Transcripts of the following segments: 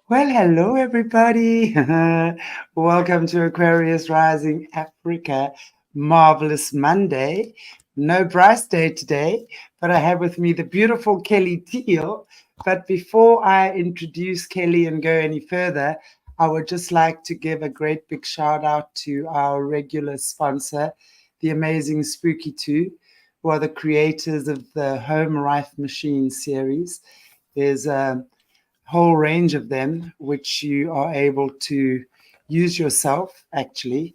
Well, hello everybody. Welcome to Aquarius Rising Africa. Marvelous Monday. No Bryce Day today, but I have with me the beautiful Kelly Teal. But before I introduce Kelly and go any further, I would just like to give a great big shout out to our regular sponsor, the amazing Spooky 2, who are the creators of the Home Rife Machine series. There's a whole range of them, which you are able to use yourself, actually.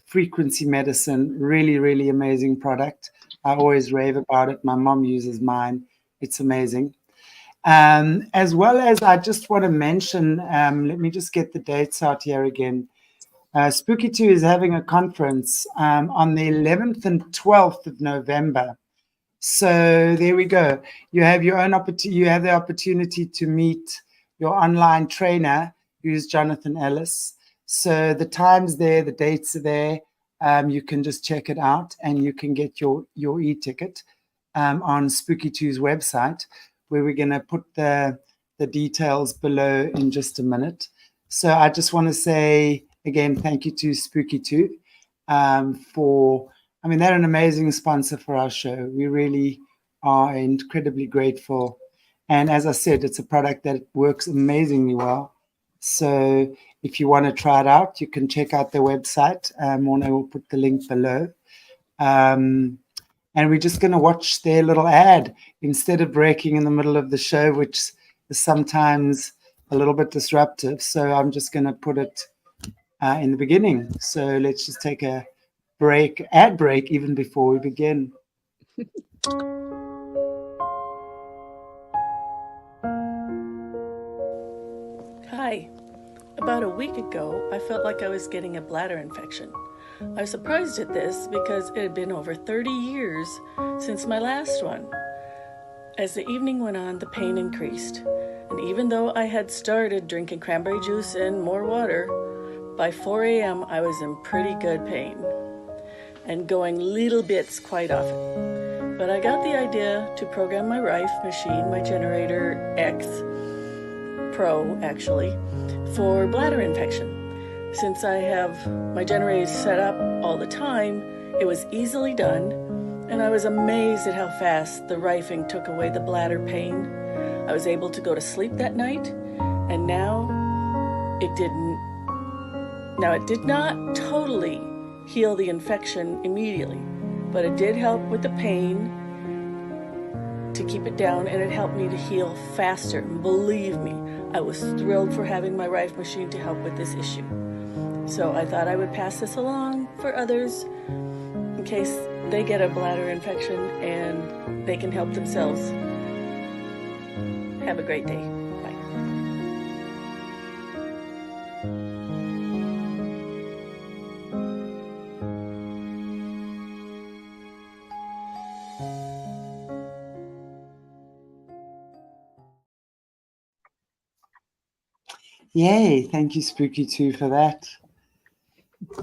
Frequency medicine, really, really amazing product. I always rave about it. My mom uses mine. It's amazing. As well as, I just want to mention, let me just get the dates out here again. Spooky 2 is having a conference on the 11th and 12th of November. So there we go. You have your own opportunity. You have the opportunity to meet your online trainer, who's Jonathan Ellis. So the time's there, the dates are there. You can just check it out, and you can get your e-ticket on Spooky 2's website, where we're going to put the details below in just a minute. So I just want to say again, thank you to Spooky 2 for. I mean, they're an amazing sponsor for our show. We really are incredibly grateful. And as I said, it's a product that works amazingly well. So if you want to try it out, you can check out their website. Morna will put the link below. And we're just going to watch their little ad instead of breaking in the middle of the show, which is sometimes a little bit disruptive. So I'm just going to put it in the beginning. So let's just take a ad break, even before we begin. Hi. About a week ago, I felt like I was getting a bladder infection. I was surprised at this because it had been over 30 years since my last one. As the evening went on, the pain increased, and even though I had started drinking cranberry juice and more water, by 4 a.m. I was in pretty good pain and going little bits quite often. But I got the idea to program my rife machine, my GeneratorX Pro actually, for bladder infection. Since I have my generators set up all the time, it was easily done, and I was amazed at how fast the rifing took away the bladder pain. I was able to go to sleep that night, and now it did not totally heal the infection immediately, but it did help with the pain to keep it down, and it helped me to heal faster. And believe me, I was thrilled for having my rife machine to help with this issue. So I thought I would pass this along for others in case they get a bladder infection and they can help themselves. Have a great day. Bye. Yay, thank you, Spooky 2, for that.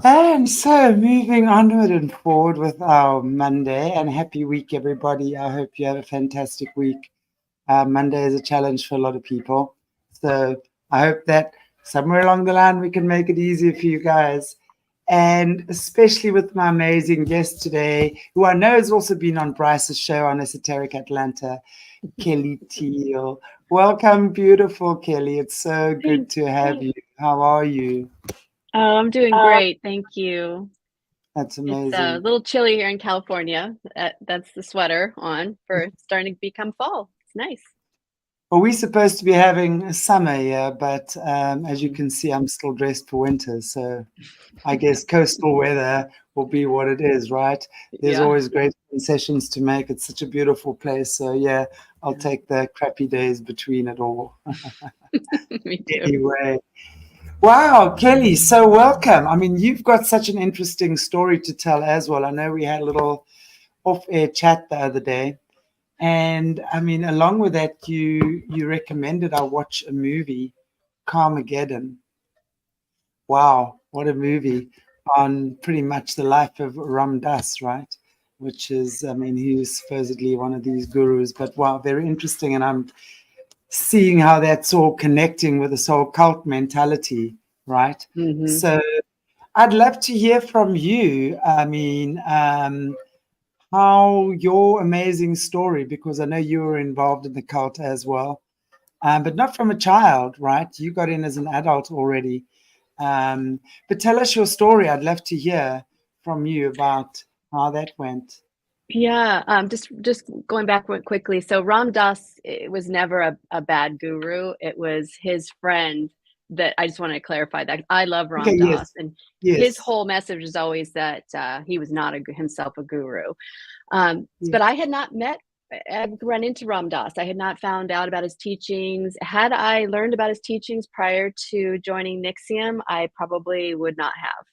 And so moving onward and forward with our Monday, and happy week, everybody. I hope you have a fantastic week. Monday is a challenge for a lot of people. So I hope that somewhere along the line we can make it easier for you guys. And especially with my amazing guest today, who I know has also been on Bryce's show on Esoteric Atlanta, Kelly Teal. Welcome, beautiful Kelly. It's so good to have you. How are you? Oh, I'm doing great. Thank you. That's amazing. It's a little chilly here in California. That's the sweater on for starting to become fall. It's nice. Well, we're supposed to be having a summer here, but as you can see, I'm still dressed for winter. So I guess coastal weather will be what it is, right? There's always great concessions to make. It's such a beautiful place. So, yeah, I'll take the crappy days between it all. Me too. Anyway. Wow, Kelly, so welcome. I mean, you've got such an interesting story to tell as well. I know we had a little off-air chat the other day. And I mean, along with that, you recommended I watch a movie, Carmageddon. Wow, what a movie on pretty much the life of Ram Dass, right? Which is, I mean, he was supposedly one of these gurus, but wow, very interesting. And I'm seeing how that's all connecting with this whole cult mentality, right? Mm-hmm. So I'd love to hear from you. I mean, how your amazing story, because I know you were involved in the cult as well, but not from a child, right? You got in as an adult already. But tell us your story. I'd love to hear from you about how that went. Yeah, just going back quickly. So Ram Dass, it was never a bad guru. It was his friend that I just want to clarify that. I love Okay, Ram yes, Dass, and his yes, whole message is always that he was not himself a guru. yes. But I had not I've run into Ram Dass. I had not found out about his teachings. Had I learned about his teachings prior to joining NXIVM, I probably would not have.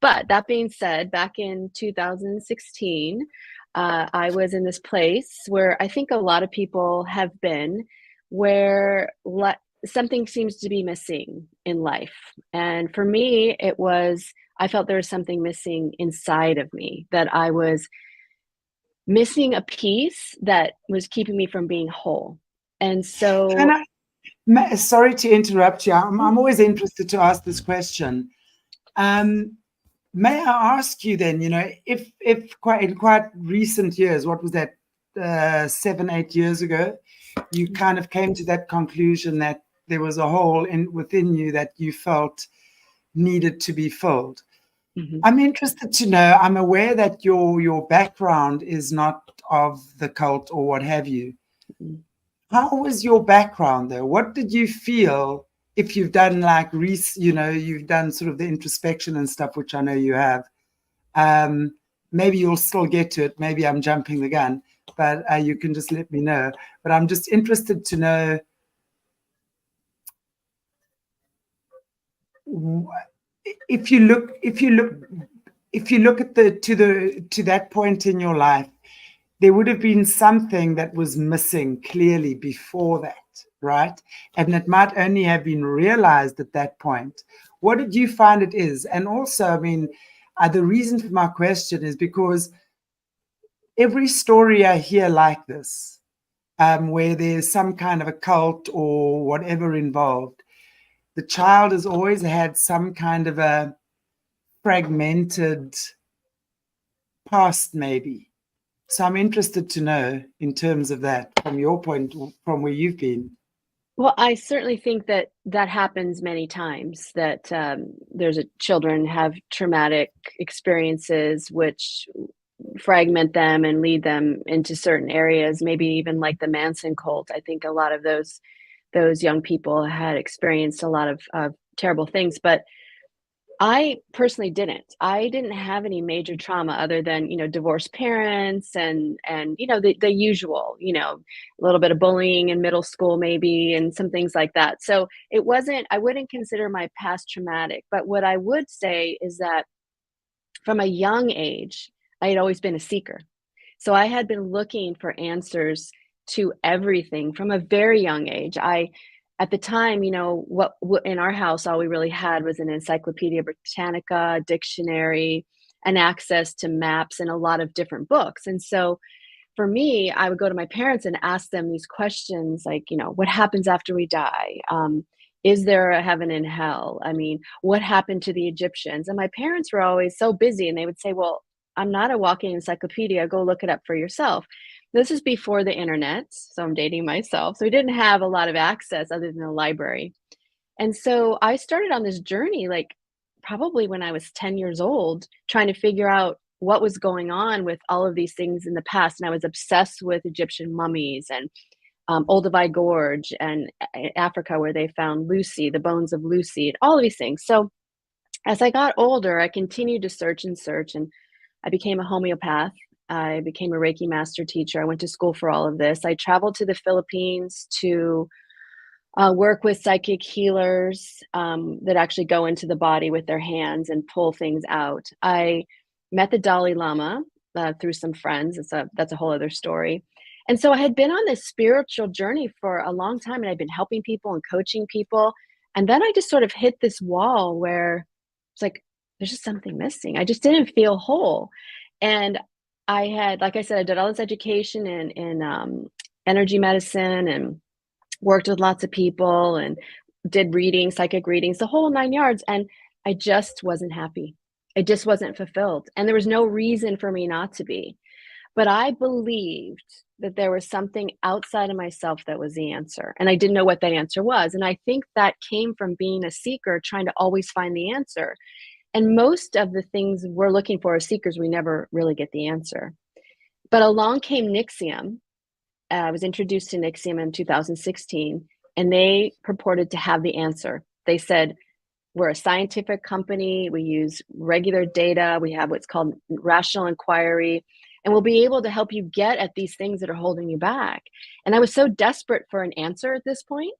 But that being said, back in 2016, I was in this place where I think a lot of people have been, where something seems to be missing in life. And for me, I felt there was something missing inside of me, that I was missing a piece that was keeping me from being whole. And Can so, sorry to interrupt you. I'm always interested to ask this question. May I ask you then, if in quite recent years, what was that, 7, 8 years ago, you kind of came to that conclusion that there was a hole within you that you felt needed to be filled. mhm. I'm interested to know, I'm aware that your background is not of the cult or what have you. Mhm. How was your background though? What did you feel, if you've done like you've done sort of the introspection and stuff, which I know you have? Um, Maybe you'll still get to it. Maybe I'm jumping the gun, but you can just let me know. But I'm just interested to know, if you look at to that point in your life, there would have been something that was missing clearly before that, right? And it might only have been realized at that point. What did you find it is? And also, I mean, the reason for my question is because every story I hear like this, where there's some kind of a cult or whatever involved, the child has always had some kind of a fragmented past, maybe. So I'm interested to know, in terms of that, from your point, from where you've been. Well, I certainly think that that happens many times, that children have traumatic experiences which fragment them and lead them into certain areas, maybe even like the Manson cult. I think a lot of those young people had experienced a lot of terrible things, but I personally didn't. I didn't have any major trauma other than, divorced parents and the usual, a little bit of bullying in middle school maybe and some things like that. So I wouldn't consider my past traumatic, but what I would say is that from a young age, I had always been a seeker. So I had been looking for answers to everything from a very young age. At the time, what in our house, all we really had was an Encyclopedia Britannica, dictionary, and access to maps and a lot of different books. And so for me, I would go to my parents and ask them these questions like, what happens after we die? Is there a heaven and hell? I mean, what happened to the Egyptians? And my parents were always so busy and they would say, well, I'm not a walking encyclopedia. Go look it up for yourself. This is before the internet, so I'm dating myself. So we didn't have a lot of access other than the library. And so I started on this journey, like probably when I was 10 years old, trying to figure out what was going on with all of these things in the past. And I was obsessed with Egyptian mummies and Olduvai Gorge and Africa, where they found Lucy, the bones of Lucy, and all of these things. So as I got older, I continued to search and search, and I became a homeopath. I became a Reiki master teacher. I went to school for all of this. I traveled to the Philippines to work with psychic healers that actually go into the body with their hands and pull things out. I met the Dalai Lama through some friends. That's a whole other story. And so I had been on this spiritual journey for a long time, and I'd been helping people and coaching people. And then I just sort of hit this wall where it's like, there's just something missing. I just didn't feel whole. And like I said, I did all this education in energy medicine and worked with lots of people and did readings, psychic readings, the whole 9 yards. And I just wasn't happy. I just wasn't fulfilled. And there was no reason for me not to be. But I believed that there was something outside of myself that was the answer. And I didn't know what that answer was. And I think that came from being a seeker, trying to always find the answer. And most of the things we're looking for as seekers, we never really get the answer. But along came NXIVM. I was introduced to NXIVM in 2016, and they purported to have the answer. They said, we're a scientific company. We use regular data. We have what's called rational inquiry, and we'll be able to help you get at these things that are holding you back. And I was so desperate for an answer at this point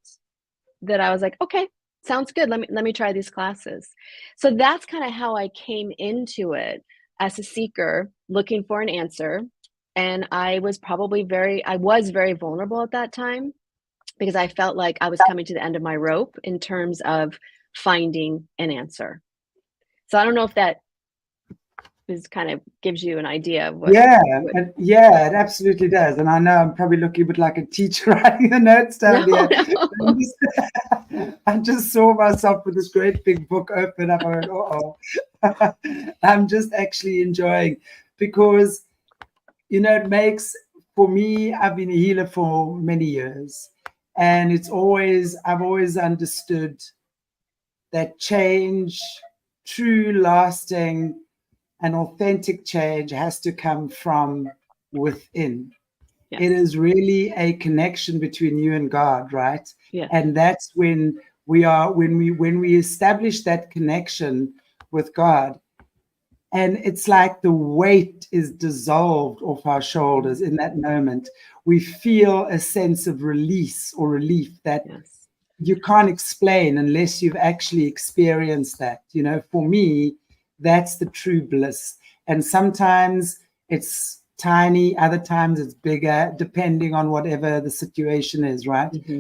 that I was like, okay, sounds good. Let me try these classes. So that's kind of how I came into it as a seeker, looking for an answer. And I was very vulnerable at that time because I felt like I was coming to the end of my rope in terms of finding an answer. So I don't know if that kind of gives you an idea of what. Yeah, it absolutely does. And I know I'm probably looking a bit like a teacher writing the notes down here. No. I just saw myself with this great big book open up. I went, uh-oh. I'm just actually enjoying, because, it makes, for me, I've been a healer for many years. And I've always understood that change, true, lasting, and authentic change has to come from within. Yes. It is really a connection between you and God, right? Yes. And that's when we establish that connection with God, and it's like the weight is dissolved off our shoulders in that moment. We feel a sense of release or relief that you can't explain unless you've actually experienced that. For me, that's the true bliss. And sometimes it's tiny, other times it's bigger, depending on whatever the situation is, right? Mm-hmm.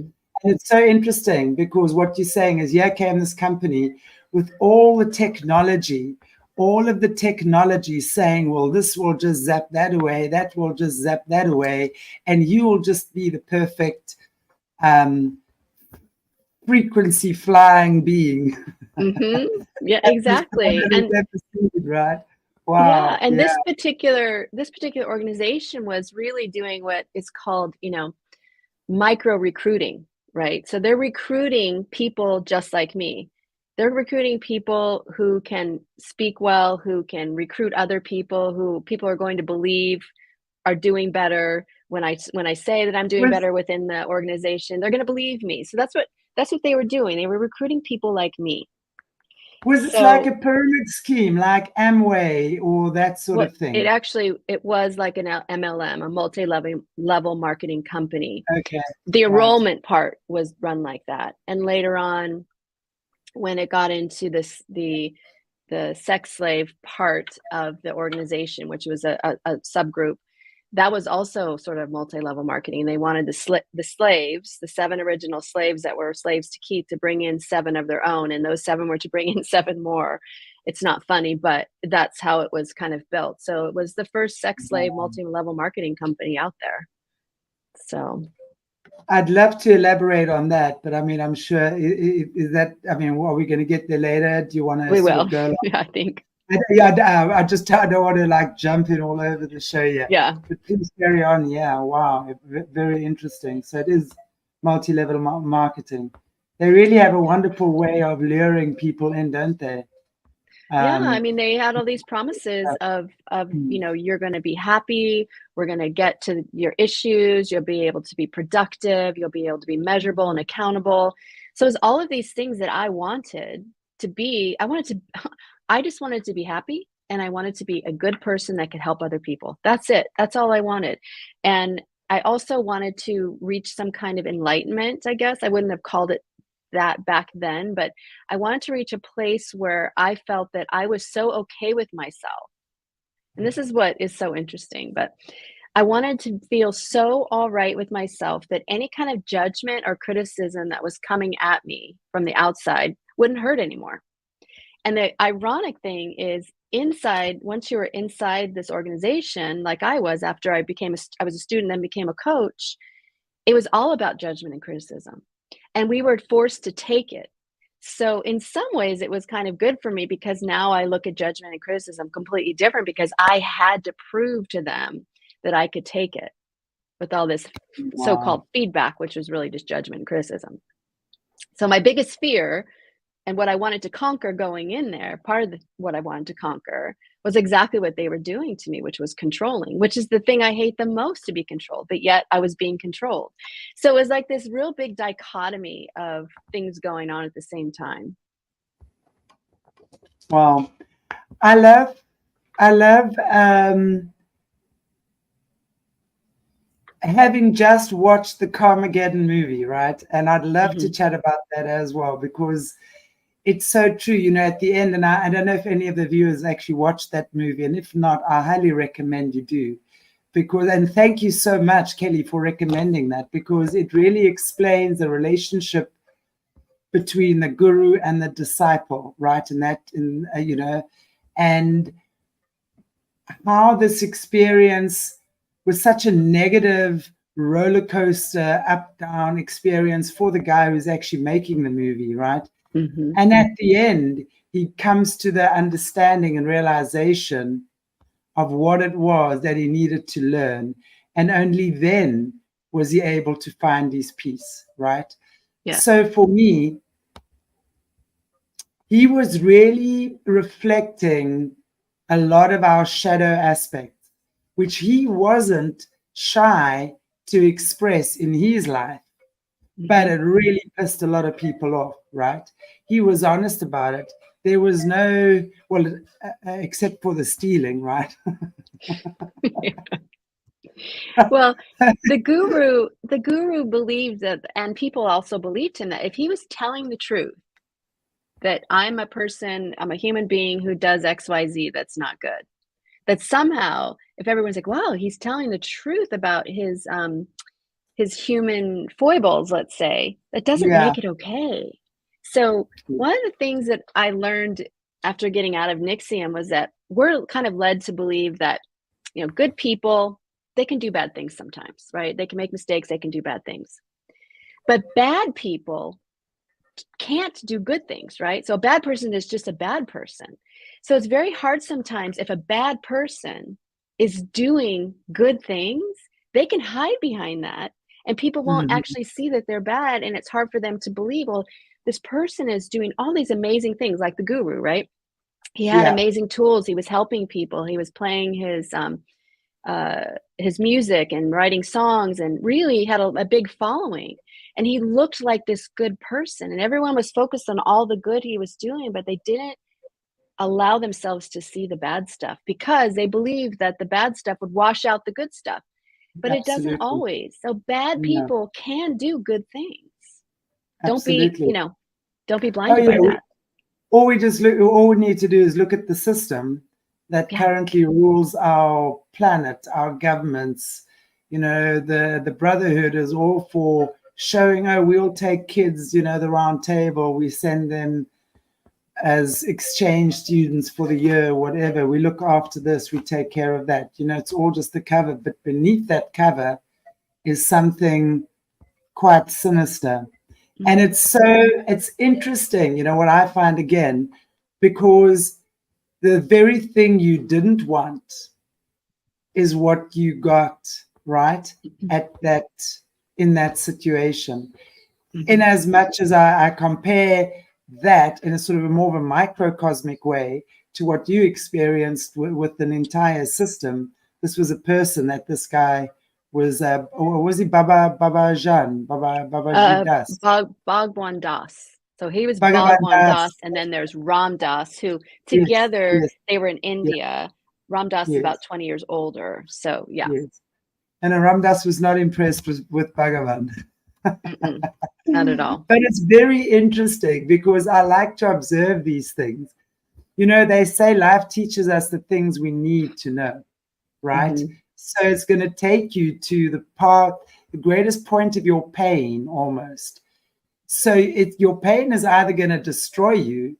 And it's so interesting because what you're saying is, here came this company with all the technology, saying, well, this will just zap that away, that will just zap that away, and you will just be the perfect frequency flying being. Mm-hmm. Yeah, exactly. And right. Wow. Yeah, and this particular organization was really doing what is called, micro recruiting, right? So they're recruiting people just like me. They're recruiting people who can speak well, who can recruit other people, who people are going to believe are doing better. When I say that I'm doing better within the organization, they're going to believe me. So that's what they were doing. They were recruiting people like me. Was it like a pyramid scheme, like Amway or that sort of thing? It was like an MLM, a multi-level marketing company. Okay. The enrollment part was run like that. And later on, when it got into the sex slave part of the organization, which was a subgroup, that was also sort of multi-level marketing. They wanted the slaves, the 7 original slaves that were slaves to keep, to bring in 7 of their own, and those 7 were to bring in 7 more. It's not funny, but that's how it was kind of built. So it was the first sex slave multi-level marketing company out there. So I'd love to elaborate on that, but I mean, I'm sure are we going to get there later? Do you want to? We will. Go Yeah, I think. I don't want to jump in all over the show yet. Yeah. But please carry on. Yeah. Wow. Very interesting. So it is multi-level marketing. They really have a wonderful way of luring people in, don't they? Yeah, I mean, they had all these promises of you're going to be happy. We're going to get to your issues. You'll be able to be productive. You'll be able to be measurable and accountable. So it's all of these things that I wanted to be. I just wanted to be happy, and I wanted to be a good person that could help other people. That's it. That's all I wanted. And I also wanted to reach some kind of enlightenment, I guess. I wouldn't have called it that back then, but I wanted to reach a place where I felt that I was so okay with myself. And this is what is so interesting, but I wanted to feel so all right with myself that any kind of judgment or criticism that was coming at me from the outside wouldn't hurt anymore. And the ironic thing is, once you were inside this organization, like I was after I was a student, then became a coach, it was all about judgment and criticism, and we were forced to take it. So in some ways it was kind of good for me, because now I look at judgment and criticism completely different, because I had to prove to them that I could take it with all this so-called Wow. feedback, which was really just judgment and criticism. So my biggest fear, and what I wanted to conquer going in there, part of what I wanted to conquer was exactly what they were doing to me, which was controlling, which is the thing I hate the most, to be controlled, but yet I was being controlled. So it was like this real big dichotomy of things going on at the same time. Wow. I love having just watched the Carmageddon movie, right? And I'd love to chat about that as well, because it's so true, you know, at the end, and I don't know if any of the viewers actually watched that movie, and if not, I highly recommend you do, because, and thank you so much, Kelly, for recommending that, because it really explains the relationship between the guru and the disciple, right? And that, you know, and how this experience was such a negative roller coaster, up down experience for the guy who's actually making the movie, right? And at the end, he comes to the understanding and realization of what it was that he needed to learn. And only then was he able to find his peace, right? Yeah. So for me, he was really reflecting a lot of our shadow aspects, which he wasn't shy to express in his life. But it really pissed a lot of people off, right? He was honest about it. There was no, well, except for the stealing, right? Well, the guru believed that, and people also believed him, that if he was telling the truth, that I'm a human being who does XYZ, that's not good. That somehow, if everyone's like, wow, he's telling the truth about his human foibles, let's say, that doesn't make it okay. So one of the things that I learned after getting out of NXIVM was that we're kind of led to believe that, you know, good people, they can do bad things sometimes, right? They can make mistakes, they can do bad things. But bad people can't do good things, right? So a bad person is just a bad person. So it's very hard sometimes, if a bad person is doing good things, they can hide behind that, and people won't actually see that they're bad, and it's hard for them to believe, well, this person is doing all these amazing things, like the guru, right? He had amazing tools. He was helping people. He was playing his music and writing songs, and really had a big following. And he looked like this good person, and everyone was focused on all the good he was doing, but they didn't allow themselves to see the bad stuff, because they believed that the bad stuff would wash out the good stuff. But it doesn't always. So bad people can do good things. Don't be, you know, don't be blinded by that. All we need to do is look at the system that currently rules our planet, our governments. You know, the Brotherhood is all for showing, oh, we'll take kids, you know, the round table, we send them as exchange students for the year, whatever. We look after this, we take care of that. You know, it's all just the cover, but beneath that cover is something quite sinister. And it's interesting, you know, what I find again, because the very thing you didn't want is what you got, right? In that situation. In as much as I compare that in a sort of a more of a microcosmic way to what you experienced with an entire system. This was a person that this guy was, was he Bhagwan Das? Bhagwan Das. So he was Bhagwan Bhagwan Das. Das, and then there's Ram Das, who together, they were in India. Ram Das is about 20 years older. So, yeah. Yes. And Ram Das was not impressed with Bhagavan. Not at all. But it's very interesting, because I like to observe these things. You know, they say life teaches us the things we need to know, right? So it's going to take you to the greatest point of your pain, almost. So your pain is either going to destroy you,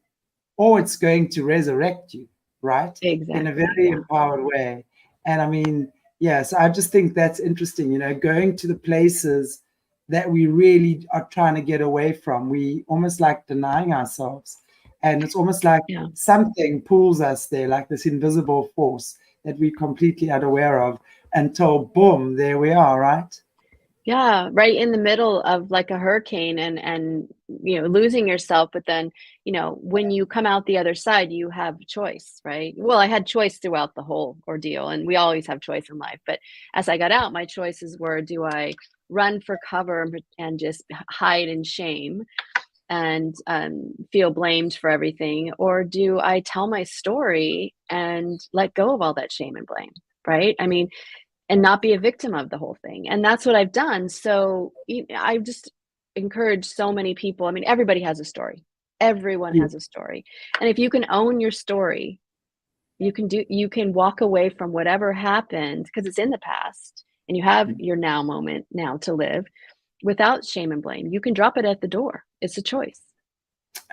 or it's going to resurrect you, right? Exactly. In a very empowered way. And I mean, yes, I just think that's interesting, you know, going to the places that we really are trying to get away from. We almost like denying ourselves. And it's almost like Yeah. something pulls us there, like this invisible force that we're completely unaware of until boom, there we are, right? Yeah, right in the middle of like a hurricane and losing yourself, but then, when you come out the other side, you have choice, right? Well, I had choice throughout the whole ordeal, and we always have choice in life. But as I got out, my choices were, do I run for cover and just hide in shame and feel blamed for everything, or do I tell my story and let go of all that shame and blame, right? I mean, and not be a victim of the whole thing. And that's what I've done. So I just encourage so many people. I mean, everybody has a story. Everyone has a story. And if you can own your story, you can walk away from whatever happened because it's in the past and you have your now moment now to live without shame and blame. You can drop it at the door. It's a choice.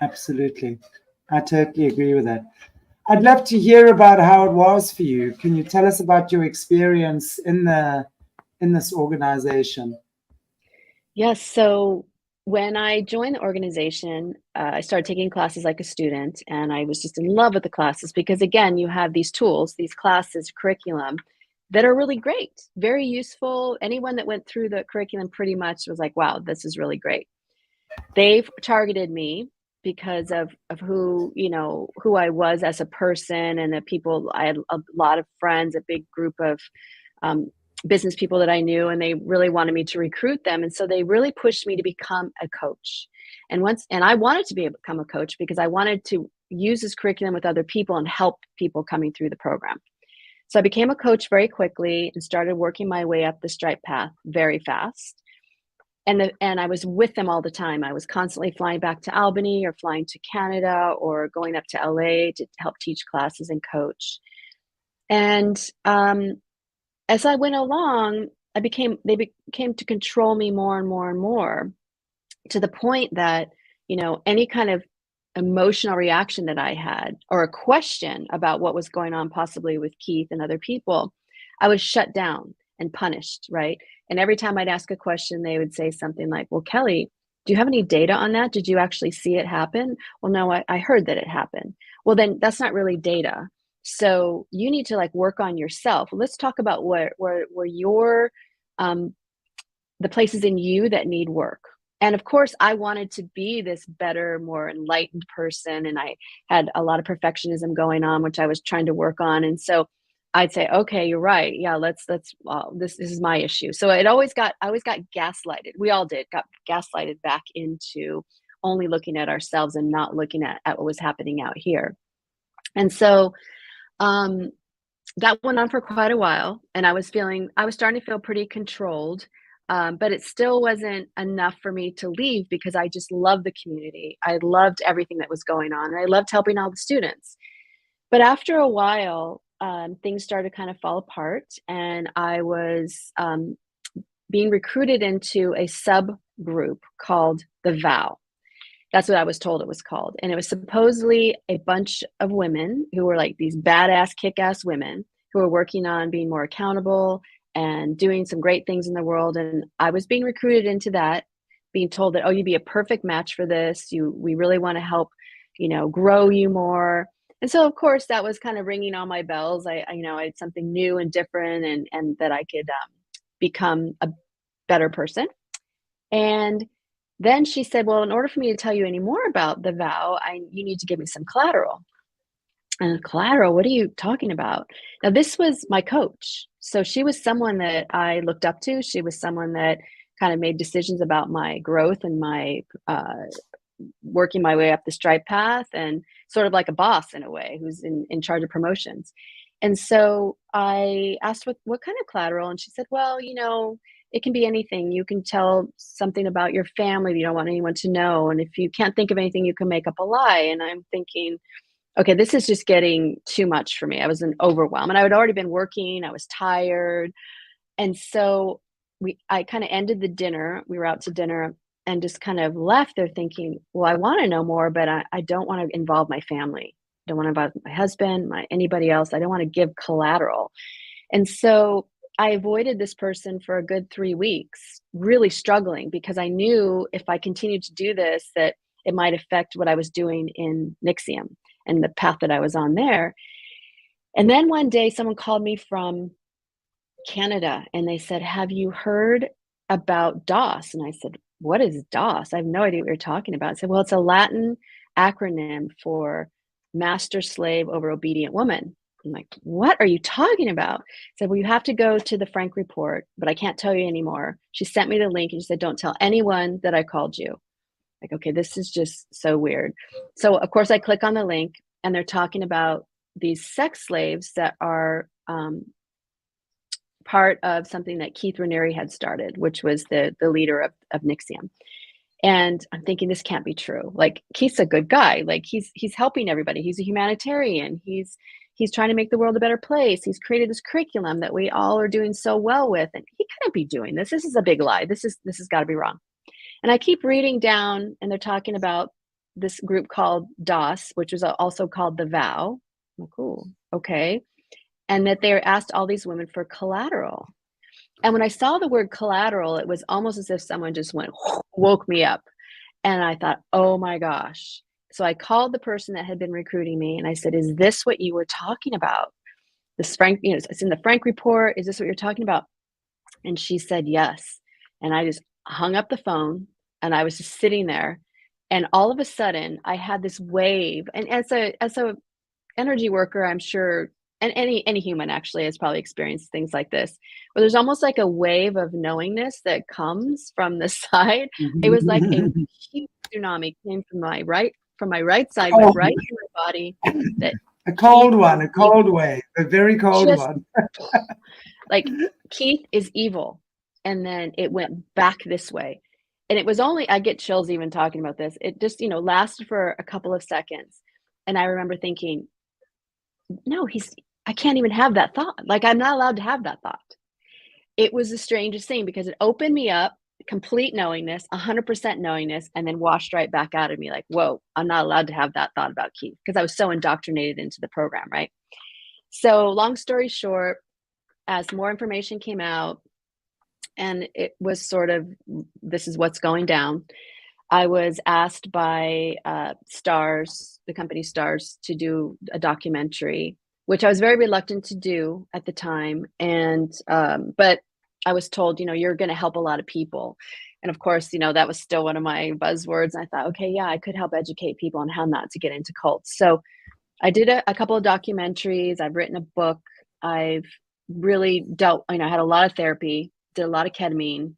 Absolutely. I totally agree with that. I'd love to hear about how it was for you. Can you tell us about your experience in this organization? Yes. So when I joined the organization, I started taking classes like a student, and I was just in love with the classes because, again, you have these tools, these classes, curriculum that are really great, very useful. Anyone that went through the curriculum pretty much was like, wow, this is really great. They've targeted me because of who I was as a person, and the people. I had a lot of friends, a big group of um, business people that I knew, and they really wanted me to recruit them. And so they really pushed me to become a coach. And I wanted to become a coach because I wanted to use this curriculum with other people and help people coming through the program. So I became a coach very quickly and started working my way up the stripe path very fast. And I was with them all the time. I was constantly flying back to Albany or flying to Canada or going up to LA to help teach classes and coach. And as I went along, they became to control me more and more and more, to the point that, any kind of emotional reaction that I had or a question about what was going on possibly with Keith and other people, I was shut down and punished, right? And every time I'd ask a question, they would say something like, well, Kelly, do you have any data on that? Did you actually see it happen? Well, no, I heard that it happened. Well, then that's not really data. So you need to like work on yourself. Let's talk about where your the places in you that need work. And of course, I wanted to be this better, more enlightened person. And I had a lot of perfectionism going on, which I was trying to work on. And so I'd say, okay, you're right. Yeah, this is my issue. So I always got gaslighted. We all got gaslighted back into only looking at ourselves and not looking at what was happening out here. And so that went on for quite a while. And I was starting to feel pretty controlled. But it still wasn't enough for me to leave because I just loved the community. I loved everything that was going on. And I loved helping all the students. But after a while, things started to kind of fall apart. And I was being recruited into a subgroup called the Vow. That's what I was told it was called. And it was supposedly a bunch of women who were like these badass, kick-ass women who were working on being more accountable and doing some great things in the world. And I was being recruited into that, being told that, oh, you'd be a perfect match for this. We really want to help, grow you more. And so, of course, that was kind of ringing all my bells. I had something new and different, and that I could become a better person. And then she said, well, in order for me to tell you any more about the Vow, you need to give me some collateral. And collateral, what are you talking about? Now, this was my coach. So she was someone that I looked up to. She was someone that kind of made decisions about my growth and my working my way up the stripe path, and sort of like a boss in a way, who's in charge of promotions. And so I asked what kind of collateral, and she said, well, it can be anything. You can tell something about your family that you don't want anyone to know. And if you can't think of anything, you can make up a lie. And I'm thinking, okay, this is just getting too much for me. I was in overwhelm, and I had already been working. I was tired. And so I kind of ended the dinner. We were out to dinner and just kind of left there thinking, well, I want to know more, but I don't want to involve my family. I don't want to involve my husband, anybody else. I don't want to give collateral. And so I avoided this person for a good 3 weeks, really struggling, because I knew if I continued to do this, that it might affect what I was doing in NXIVM and the path that I was on there. And then one day someone called me from Canada and they said, "Have you heard about DOS?" And I said, "What is DOS? I have no idea what you're talking about." I said, "Well, it's a Latin acronym for master slave over obedient woman." I'm like, "What are you talking about?" I said, "Well, you have to go to the Frank report, but I can't tell you anymore." She sent me the link and she said, "Don't tell anyone that I called you." Like, okay, this is just so weird. So of course I click on the link and they're talking about these sex slaves that are part of something that Keith Raniere had started, which was the leader of NXIVM. And I'm thinking, this can't be true. Like, Keith's a good guy. Like, he's helping everybody. He's a humanitarian. He's trying to make the world a better place. He's created this curriculum that we all are doing so well with, and he couldn't be doing this. This is a big lie. This has got to be wrong. And I keep reading down, and they're talking about this group called DOS, which was also called the Vow. I'm like, cool, okay. And that they asked all these women for collateral. And when I saw the word collateral, it was almost as if someone just woke me up. And I thought, oh my gosh. So I called the person that had been recruiting me and I said, "Is this what you were talking about? This Frank, it's in the Frank report. Is this what you're talking about?" And she said, "Yes." And I just hung up the phone and I was just sitting there. And all of a sudden I had this wave. And as a energy worker, I'm sure, and any human actually has probably experienced things like this, where there's almost like a wave of knowingness that comes from the side. It was like a huge tsunami came from my right side, went right to my body. That a cold one, a cold wave, a very cold one. Like, Keith is evil. And then it went back this way. And it was only, I get chills even talking about this. It just, lasted for a couple of seconds. And I remember thinking, no, I can't even have that thought. Like, I'm not allowed to have that thought. It was the strangest thing because it opened me up, complete knowingness, 100% knowingness, and then washed right back out of me like, whoa, I'm not allowed to have that thought about Keith, because I was so indoctrinated into the program, right? So long story short, as more information came out and it was sort of, this is what's going down, I was asked by Stars, the company Stars, to do a documentary, which I was very reluctant to do at the time. And, but I was told, you're going to help a lot of people. And of course, that was still one of my buzzwords. And I thought, okay, yeah, I could help educate people on how not to get into cults. So I did a couple of documentaries. I've written a book. I've really dealt, I had a lot of therapy, did a lot of ketamine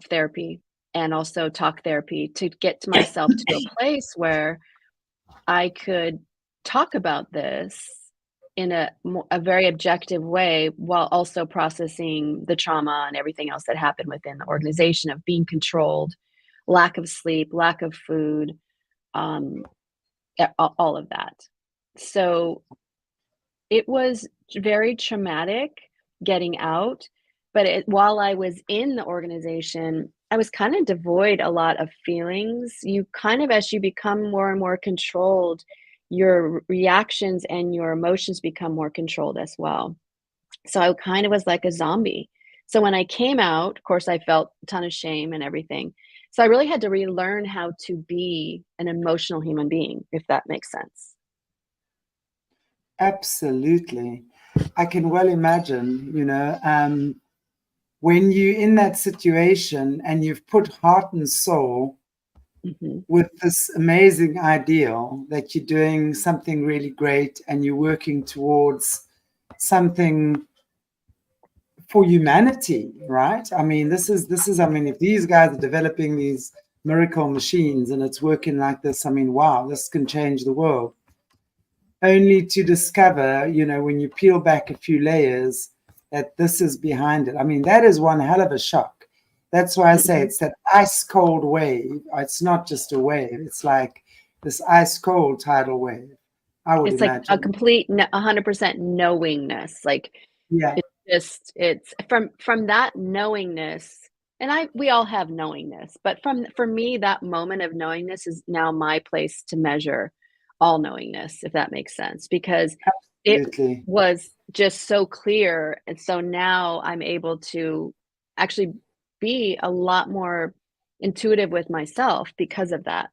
therapy, and also talk therapy to get to myself to a place where I could talk about this in a very objective way, while also processing the trauma and everything else that happened within the organization of being controlled, lack of sleep, lack of food, all of that. So it was very traumatic getting out, but while I was in the organization, I was kind of devoid a lot of feelings. You kind of, as you become more and more controlled, your reactions and your emotions become more controlled as well. So I kind of was like a zombie. So when I came out, of course, I felt a ton of shame and everything. So I really had to relearn how to be an emotional human being, if that makes sense. Absolutely. I can well imagine, when you're in that situation and you've put heart and soul with this amazing ideal that you're doing something really great and you're working towards something for humanity, right? I mean, this is, if these guys are developing these miracle machines and it's working like this, I mean, wow, this can change the world. Only to discover, when you peel back a few layers, that this is behind it. I mean, that is one hell of a shock. That's why I say it's that ice cold wave. It's not just a wave. It's like this ice cold tidal wave. I would imagine. It's like a complete 100% knowingness. Like, yeah, it's from that knowingness. And we all have knowingness, but for me, that moment of knowingness is now my place to measure all knowingness, if that makes sense. Because absolutely. was just so clear. And so now I'm able to actually be a lot more intuitive with myself because of that.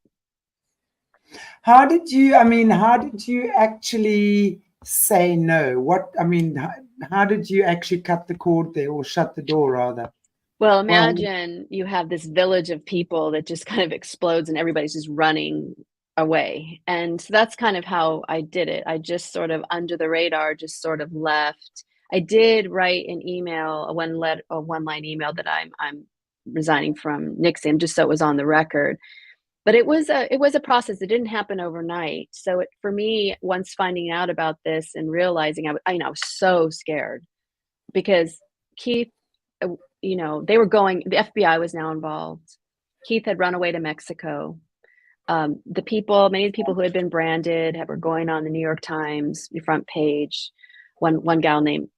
How did you, how did you actually say no? How did you actually cut the cord there, or shut the door rather? Well, Well, imagine you have this village of people that just kind of explodes and everybody's just running away. And so that's kind of how I did it. I just sort of under the radar, just sort of left. I did write an email, a one-line email that I'm resigning from NXIVM, just so it was on the record. But it was a process. It didn't happen overnight. So for me, once finding out about this and realizing, I was so scared because Keith, they were going. The FBI was now involved. Keith had run away to Mexico. Many of the people who had been branded were going on the New York Times front page. One gal named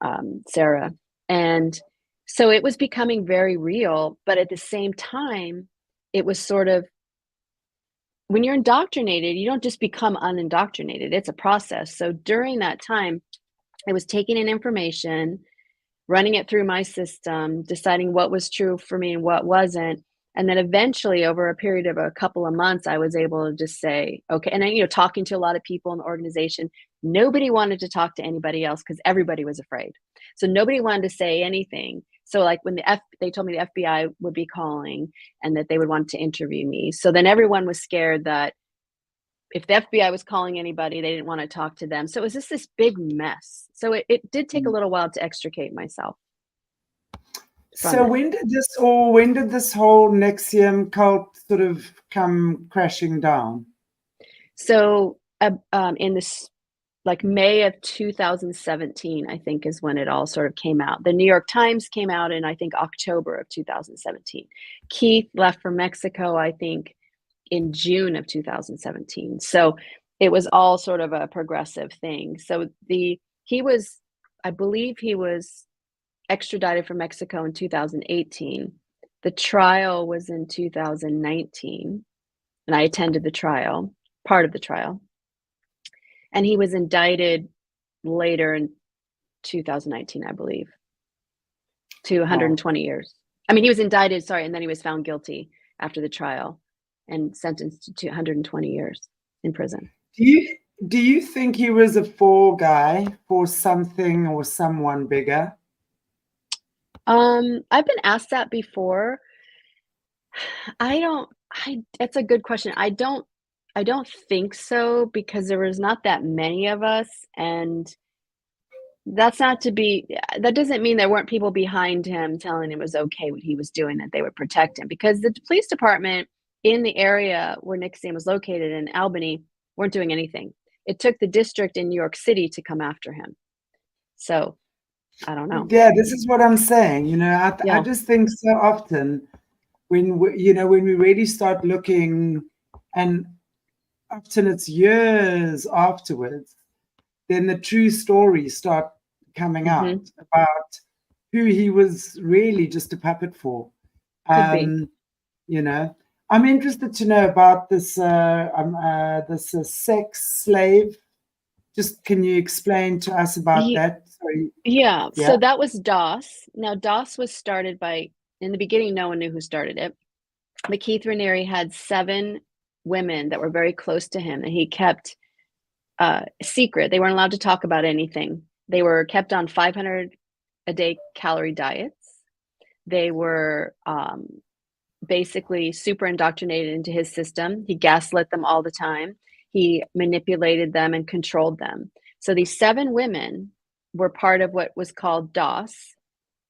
Sarah, and so it was becoming very real. But at the same time, it was sort of, when you're indoctrinated, you don't just become unindoctrinated. It's a process. So during that time, I was taking in information, running it through my system, deciding what was true for me and what wasn't. And then eventually, over a period of a couple of months, I was able to just say, okay. And then, talking to a lot of people in the organization, nobody wanted to talk to anybody else because everybody was afraid. So nobody wanted to say anything. So like when they told me the FBI would be calling and that they would want to interview me. So then everyone was scared that if the FBI was calling anybody, they didn't want to talk to them. So it was just this big mess. So it did take a little while to extricate myself. So when did this whole NXIVM cult sort of come crashing down? So in this, like May of 2017, I think is when it all sort of came out. The New York Times came out in, I think, October of 2017. Keith left for Mexico, I think, in June of 2017. So it was all sort of a progressive thing. So I believe he was extradited from Mexico in 2018. The trial was in 2019, and I attended part of the trial. And he was indicted later in 2019, I believe, to 120 years. I mean, he was indicted, and then he was found guilty after the trial and sentenced to 120 years in prison. Do you think he was a fall guy for something or someone bigger? I've been asked that before. That's a good question. I don't think so, because there was not that many of us, and that doesn't mean there weren't people behind him telling him it was okay what he was doing, that they would protect him, because the police department in the area where NXIVM was located in Albany weren't doing anything. It took the district in New York City to come after him. So I don't know. Yeah, this is what I'm saying. I just think so often when we really start looking, and often it's years afterwards, then the true stories start coming out about who he was really just a puppet for. Could be. I'm interested to know about this sex slave. Just can you explain to us about that? Sorry. Yeah. So that was DOS. Now DOS was started in the beginning, no one knew who started it. But Keith Raniere had 7 women that were very close to him that he kept secret. They weren't allowed to talk about anything. They were kept on 500 a day calorie diets. They were basically super indoctrinated into his system. He gaslit them all the time. He manipulated them and controlled them. So these 7 women were part of what was called DOS,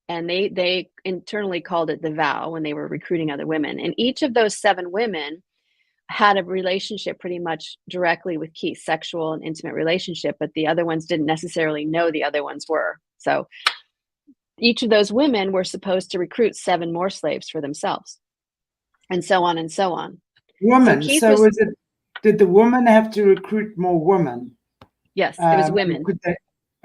and they internally called it the vow when they were recruiting other women. And each of those 7 women had a relationship pretty much directly with Keith, sexual and intimate relationship, but the other ones didn't necessarily know the other ones were. So each of those women were supposed to recruit 7 more slaves for themselves, and so on and so on. Women. So did the woman have to recruit more women? Yes, it was women.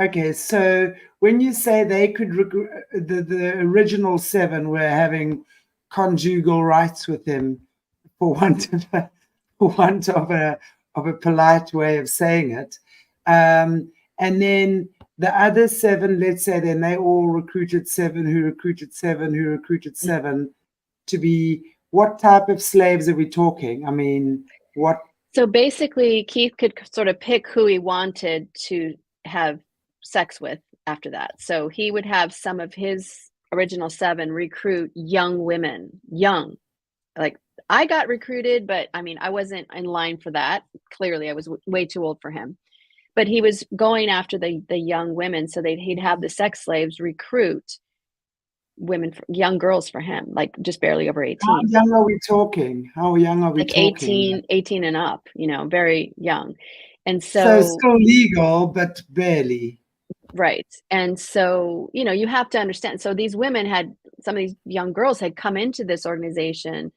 Okay, so when you say they could recruit, the original 7 were having conjugal rights with him, for want of a polite way of saying it, And then the other 7, let's say, then they all recruited 7 who recruited 7 who recruited 7 to be, what type of slaves are we talking? I mean, what? So basically, Keith could sort of pick who he wanted to have sex with after that. So he would have some of his original 7 recruit young women, young. Like, I got recruited, but I mean, I wasn't in line for that. Clearly, I was way too old for him. But he was going after the young women, so he'd have the sex slaves recruit women, young girls for him, like just barely over 18. How young are we talking? How young are we like talking? 18 and up, very young. And So so still legal, but barely. right. And so, you have to understand. So these women some of these young girls had come into this organization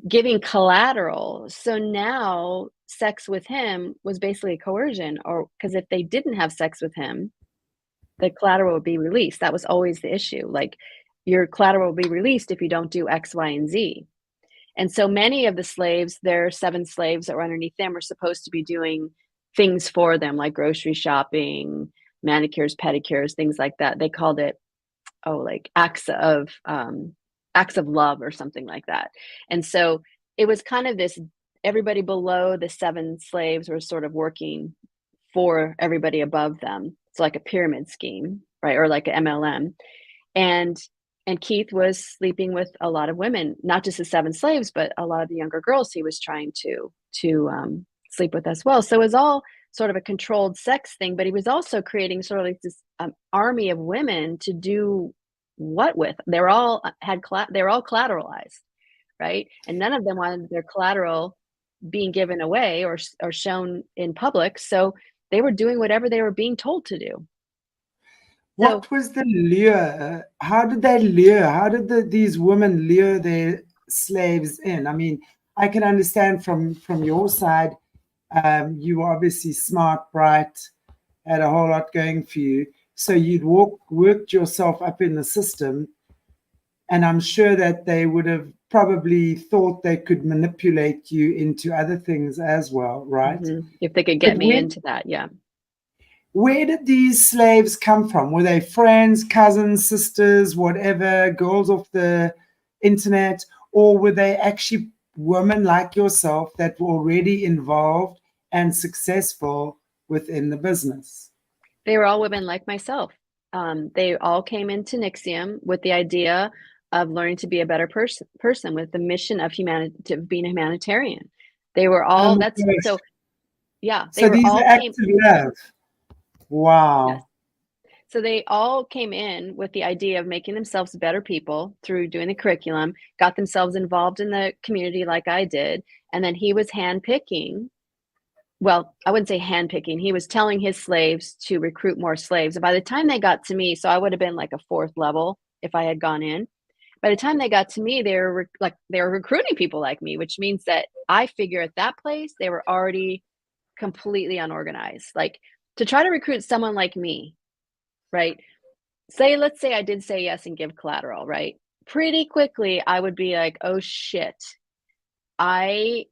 giving collateral. So now sex with him was basically a coercion, or because if they didn't have sex with him, the collateral would be released. That was always the issue. Like, your collateral will be released if you don't do X, Y, and Z. And so many of the slaves, their 7 slaves that were underneath them, were supposed to be doing things for them, like grocery shopping, manicures, pedicures, things like that. They called it, like acts of love or something like that. And so it was kind of this, everybody below the 7 slaves were sort of working for everybody above them. It's like a pyramid scheme, right? Or like an MLM. And Keith was sleeping with a lot of women, not just the 7 slaves, but a lot of the younger girls he was trying to sleep with as well. So it was all sort of a controlled sex thing, but he was also creating sort of like this army of women to do what with? They were all collateralized, right? And none of them wanted their collateral being given away or shown in public. So they were doing whatever they were being told to do. What was the lure? How did they lure? How did these women lure their slaves in? I mean, I can understand from your side, you were obviously smart, bright, had a whole lot going for you. So you'd worked yourself up in the system, and I'm sure that they would have probably thought they could manipulate you into other things as well, right? Mm-hmm. If they could get me into that, yeah. Where did these slaves come from? Were they friends, cousins, sisters, whatever, girls off the internet? Or were they actually women like yourself that were already involved and successful within the business? They were all women like myself. They all came into NXIVM with the idea of learning to be a better person with the mission of humanity, of being a humanitarian. They were all, yeah. So these are acts of love. Wow. Yes. So they all came in with the idea of making themselves better people through doing the curriculum, got themselves involved in the community like I did. And then he was handpicking. Well, I wouldn't say handpicking. He was telling his slaves to recruit more slaves. And by the time they got to me, so I would have been like a 4th level if I had gone in. By the time they got to me, they were recruiting people like me, which means that I figure at that place, they were already completely unorganized. Like, to try to recruit someone like me, right? Let's say I did say yes and give collateral, right? Pretty quickly, I would be like, oh shit, I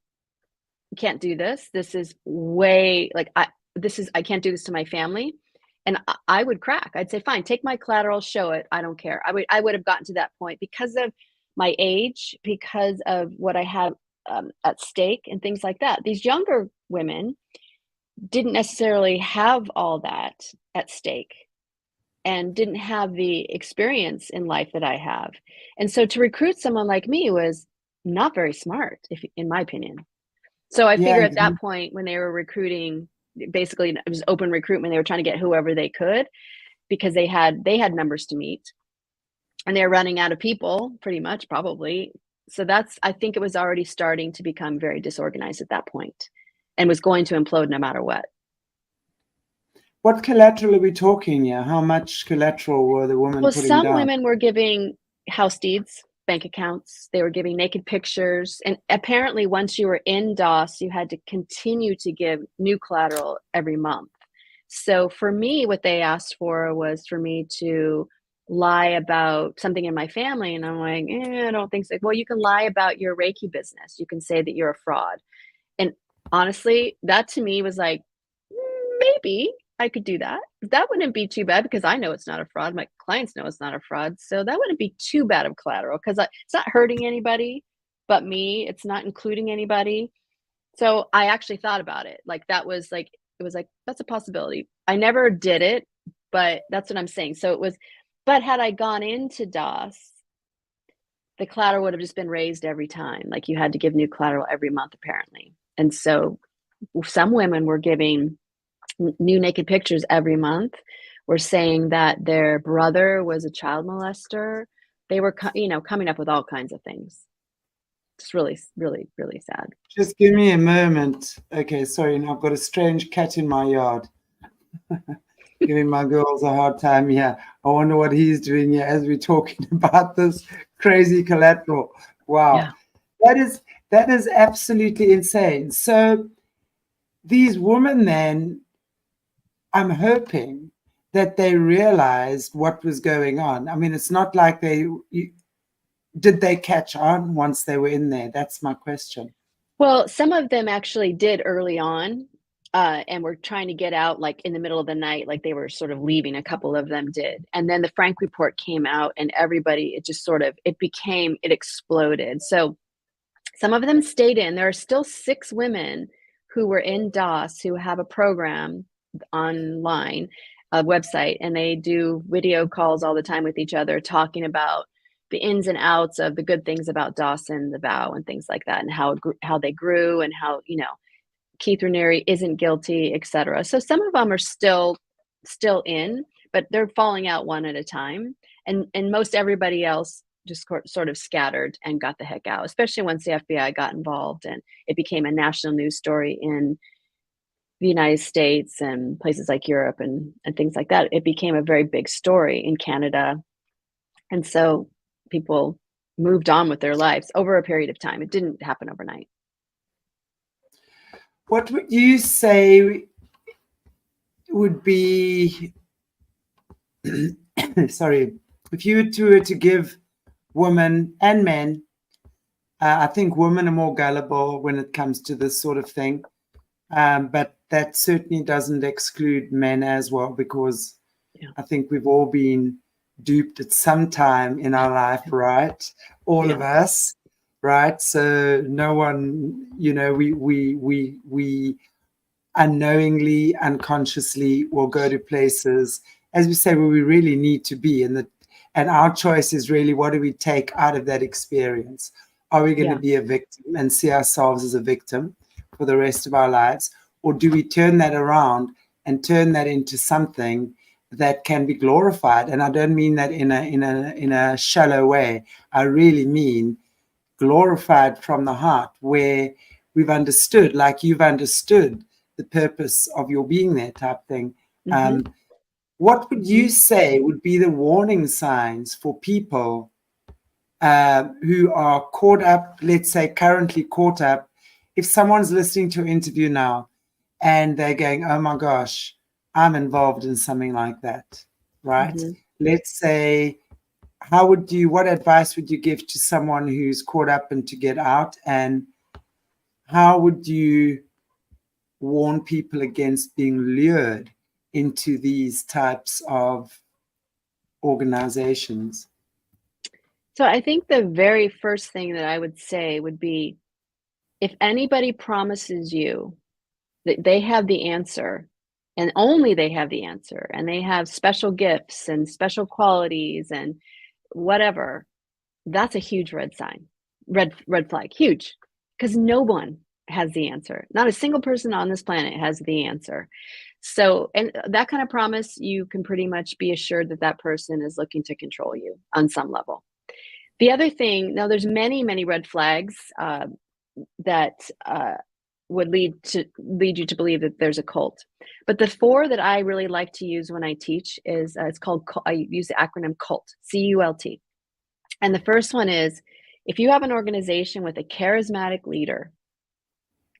can't do this. This is way, like, I can't do this to my family. And I would crack. I'd say, fine, take my collateral, show it. I don't care. I would have gotten to that point because of my age, because of what I had at stake and things like that. These younger women didn't necessarily have all that at stake and didn't have the experience in life that I have. And so to recruit someone like me was not very smart, in my opinion. So I figure at that point, when they were recruiting, basically it was open recruitment. They were trying to get whoever they could because they had numbers to meet, and they were running out of people pretty much, probably. So I think it was already starting to become very disorganized at that point and was going to implode no matter what. What collateral are we talking here? How much collateral were the women putting down? Well, some women were giving house deeds, bank accounts. They were giving naked pictures. And apparently once you were in DOS, you had to continue to give new collateral every month. So for me, what they asked for was for me to lie about something in my family. And I'm like, I don't think so. Well, you can lie about your Reiki business. You can say that you're a fraud. And honestly, that to me was like, maybe. I could do that. That wouldn't be too bad because I know it's not a fraud. My clients know it's not a fraud. So that wouldn't be too bad of collateral because it's not hurting anybody but me. It's not including anybody. So I actually thought about it. Like that was like, it was like, that's a possibility. I never did it, but that's what I'm saying. So it was, but had I gone into DOS, the collateral would have just been raised every time. Like you had to give new collateral every month, apparently. And so some women were giving new naked pictures every month, were saying that their brother was a child molester. They were, coming up with all kinds of things. It's really, really, really sad. Just give me a moment. Okay, sorry, now I've got a strange cat in my yard. Giving my girls a hard time here. I wonder what he's doing here as we're talking about this crazy collateral. Wow. Yeah. That is absolutely insane. So these women then, I'm hoping that they realized what was going on. I mean, it's not like did they catch on once they were in there? That's my question. Well, some of them actually did early on, and were trying to get out like in the middle of the night, like they were sort of leaving. A couple of them did. And then the Frank report came out and everybody, it just sort of, it exploded. So some of them stayed in. There are still 6 women who were in DOS who have a program online, a website, and they do video calls all the time with each other, talking about the ins and outs of the good things about DOS and the vow and things like that, and how they grew and how, Keith Raniere isn't guilty, etc. So some of them are still in, but they're falling out one at a time. And most everybody else just sort of scattered and got the heck out, especially once the FBI got involved and it became a national news story in the United States and places like Europe and things like that. It became a very big story in Canada. And so people moved on with their lives over a period of time. It didn't happen overnight. What would you say would be, sorry, if you were to give women and men, I think women are more gullible when it comes to this sort of thing, but that certainly doesn't exclude men as well, because I think we've all been duped at some time in our life, right? All of us, right? So no one, we unknowingly, unconsciously will go to places, as we say, where we really need to be. And our choice is really, what do we take out of that experience? Are we going to be a victim and see ourselves as a victim for the rest of our lives? Or do we turn that around and turn that into something that can be glorified? And I don't mean that in a shallow way. I really mean glorified from the heart, where we've understood, like you've understood, the purpose of your being there, type thing. Mm-hmm. What would you say would be the warning signs for people who are caught up, let's say currently caught up? If someone's listening to an interview now and they're going, oh my gosh, I'm involved in something like that, right? Mm-hmm. Let's say, what advice would you give to someone who's caught up and to get out? And how would you warn people against being lured into these types of organizations? So I think the very first thing that I would say would be, if anybody promises you that they have the answer, and only they have the answer, and they have special gifts and special qualities and whatever, that's a huge red flag, huge, because no one has the answer. Not a single person on this planet has the answer. So, and that kind of promise, you can pretty much be assured that that person is looking to control you on some level. The other thing, now there's many, many red flags that would lead you to believe that there's a cult. But the 4 that I really like to use when I teach is, I use the acronym CULT, C-U-L-T. And the first one is, if you have an organization with a charismatic leader,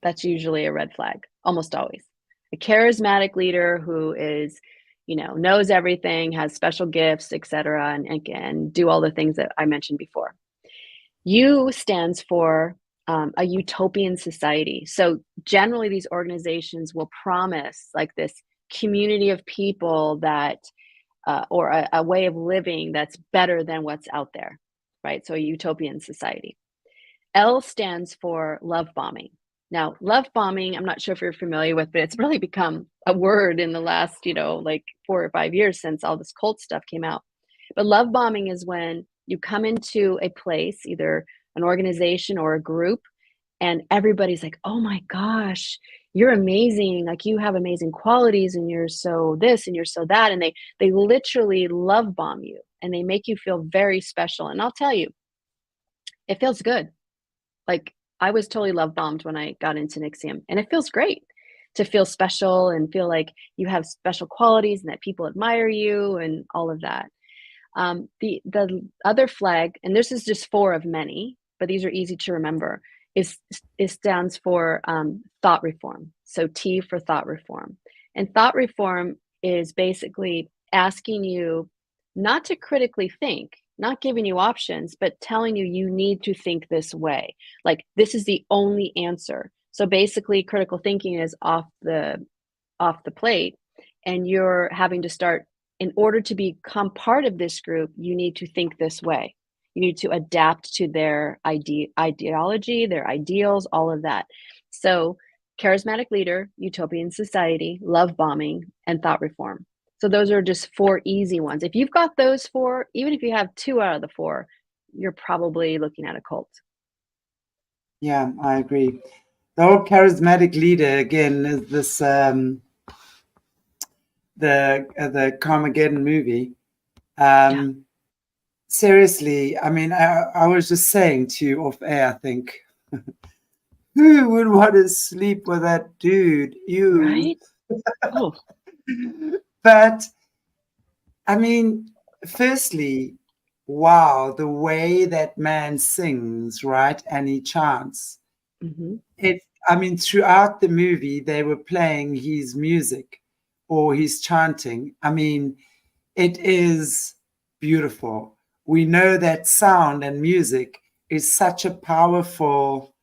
that's usually a red flag, almost always. A charismatic leader who is, knows everything, has special gifts, etc., and do all the things that I mentioned before. U stands for a utopian society. So generally these organizations will promise like this community of people that, or a way of living that's better than what's out there, right? So a utopian society. L stands for love bombing. Now, love bombing, I'm not sure if you're familiar with, but it's really become a word in the last, like 4 or 5 years since all this cult stuff came out. But love bombing is when you come into a place, either an organization or a group, and everybody's like, oh my gosh, you're amazing. Like you have amazing qualities and you're so this and you're so that. And they literally love bomb you and they make you feel very special. And I'll tell you, it feels good. Like I was totally love bombed when I got into NXIVM, and it feels great to feel special and feel like you have special qualities and that people admire you and all of that. The other flag, and this is just 4 of many, but these are easy to remember, it stands for thought reform. So T for thought reform. And thought reform is basically asking you not to critically think, not giving you options, but telling you you need to think this way. Like this is the only answer. So basically critical thinking is off the plate, and you're having to start, in order to become part of this group, you need to think this way. You need to adapt to their ideology, their ideals, all of that. So charismatic leader, utopian society, love bombing, and thought reform. So those are just 4 easy ones. If you've got those 4, even if you have 2 out of the 4, you're probably looking at a cult. Yeah, I agree. The whole charismatic leader, again, is this the Carmageddon movie. Seriously, I mean, I was just saying to you off air, I think, who would want to sleep with that dude? You. Right? Oh. But, I mean, firstly, wow, the way that man sings, right? And he chants. Mm-hmm. I mean, throughout the movie, they were playing his music or his chanting. I mean, it is beautiful. We know that sound and music is such a powerful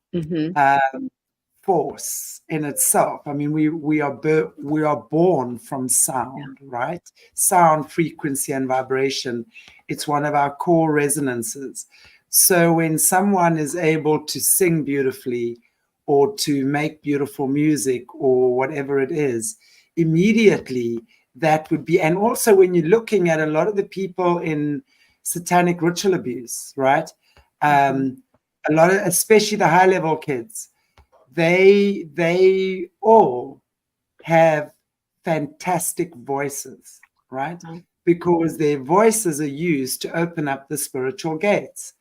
force in itself. I mean, we are born from sound, right? Sound, frequency, and vibration. It's one of our core resonances. So when someone is able to sing beautifully or to make beautiful music or whatever it is, immediately that would be, and also when you're looking at a lot of the people in satanic ritual abuse, right? A lot of, especially the high level kids, they all have fantastic voices, right? Because their voices are used to open up the spiritual gates,